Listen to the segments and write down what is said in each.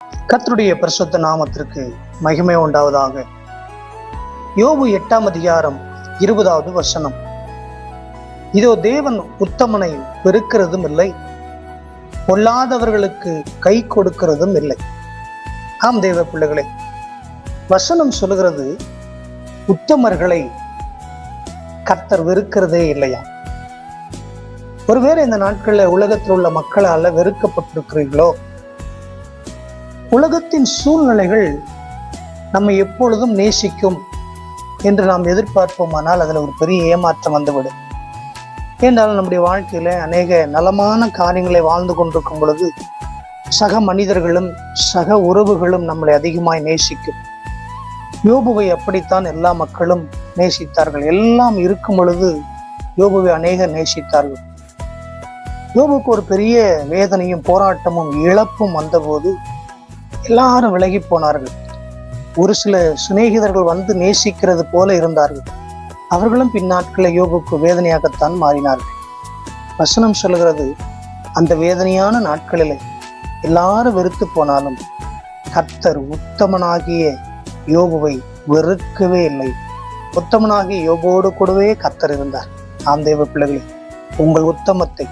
கர்த்தருடைய பரிசுத்த நாமத்திற்கு மகிமை உண்டாவதாக. யோபு 8ஆம் அதிகாரம் 20வது வசனம். இதோ தேவன் உத்தமனை வெறுக்கிறதும் இல்லை, பொல்லாதவர்களுக்கு கை கொடுக்கிறதும் இல்லை. ஆம் தேவ பிள்ளைகளே, வசனம் சொல்லுகிறது உத்தமர்களை கர்த்தர் வெறுக்கிறதே இல்லையா? ஒருவேளை இந்த நாட்களில் உலகத்தில் உள்ள மக்களால் வெறுக்கப்பட்டிருக்கிறீர்களோ? உலகத்தின் சூழ்நிலைகள் நம்மை எப்பொழுதும் நேசிக்கும் என்று நாம் எதிர்பார்ப்போமானால் அதில் ஒரு பெரிய ஏமாற்றம் வந்துவிடும். ஏனென்றால் நம்முடைய வாழ்க்கையில அநேக நலமான காரியங்களை வாழ்ந்து கொண்டிருக்கும் பொழுது சக மனிதர்களும் சக உறவுகளும் நம்மளை அதிகமாய் நேசிக்கும். யோபுவை அப்படித்தான் எல்லா மக்களும் நேசித்தார்கள். எல்லாம் இருக்கும் பொழுது யோபுவை அநேகர் நேசித்தார்கள். யோபுக்கு ஒரு பெரிய வேதனையும் போராட்டமும் இழப்பும் வந்தபோது எல்லாரும் விலகி போனார்கள். ஒரு சில சிநேகிதர்கள் வந்து நேசிக்கிறது போல இருந்தார்கள். அவர்களும் பின்னாட்களில் யோபுக்கு வேதனையாகத்தான் மாறினார்கள். வசனம் சொல்லுகிறது, அந்த வேதனையான நாட்களில் எல்லாரும் வெறுத்து போனாலும் கர்த்தர் உத்தமனாகிய யோபுவை வெறுக்கவே இல்லை. உத்தமனாகிய யோபோடு கூடவே கர்த்தர் இருந்தார். ஆம் தேவ பிள்ளைகளே, உங்கள் உத்தமத்தை,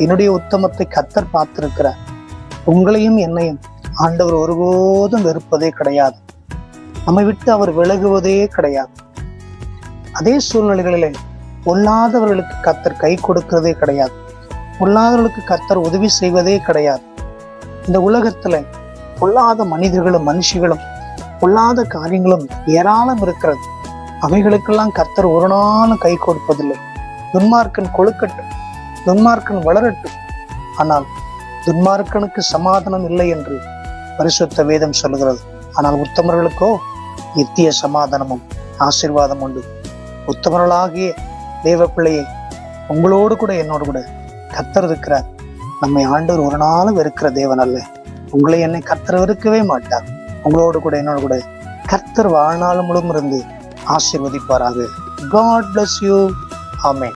என்னுடைய உத்தமத்தை கர்த்தர் பார்த்திருக்கிறார். உங்களையும் என்னையும் ஆண்டவர் ஒருபோதும் வெறுப்பதே கிடையாது. நம்மை விட்டு அவர் விலகுவதே கிடையாது. அதே சூழ்நிலைகளிலே பொல்லாதவர்களுக்கு கர்த்தர் கை கொடுக்கிறதே கிடையாது. பொல்லாதவர்களுக்கு கர்த்தர் உதவி செய்வதே கிடையாது. இந்த உலகத்துல பொல்லாத மனிதர்களும் மனுஷிகளும் பொல்லாத காரியங்களும் ஏராளம் இருக்கிறது. அவைகளுக்கெல்லாம் கர்த்தர் ஒரு நாளும் கை கொடுப்பதில்லை. துன்மார்க்கன் கொழுக்கட்டும், துன்மார்க்கன் வளரட்டும், ஆனால் துன்மார்க்கனுக்கு சமாதானம் இல்லை என்று பரிசுத்த வேதம் சொல்லுகிறது. ஆனால் உத்தமர்களுக்கோ நித்திய சமாதானமும் ஆசீர்வாதம் உண்டு. உத்தமர்களாகிய தேவ பிள்ளையை, உங்களோடு கூட என்னோடு கூட கர்த்தர் இருக்கிறார். நம்மை ஆண்டவர் ஒரு நாளும் வெறுக்கிற தேவன் அல்ல. உங்களை என்னை கர்த்தர் வெறுக்கவே மாட்டார். உங்களோடு கூட என்னோடு கூட கர்த்தர் வாழ்நாள் முழுவதும் இருந்து ஆசீர்வதிப்பாராக. God bless you. Amen.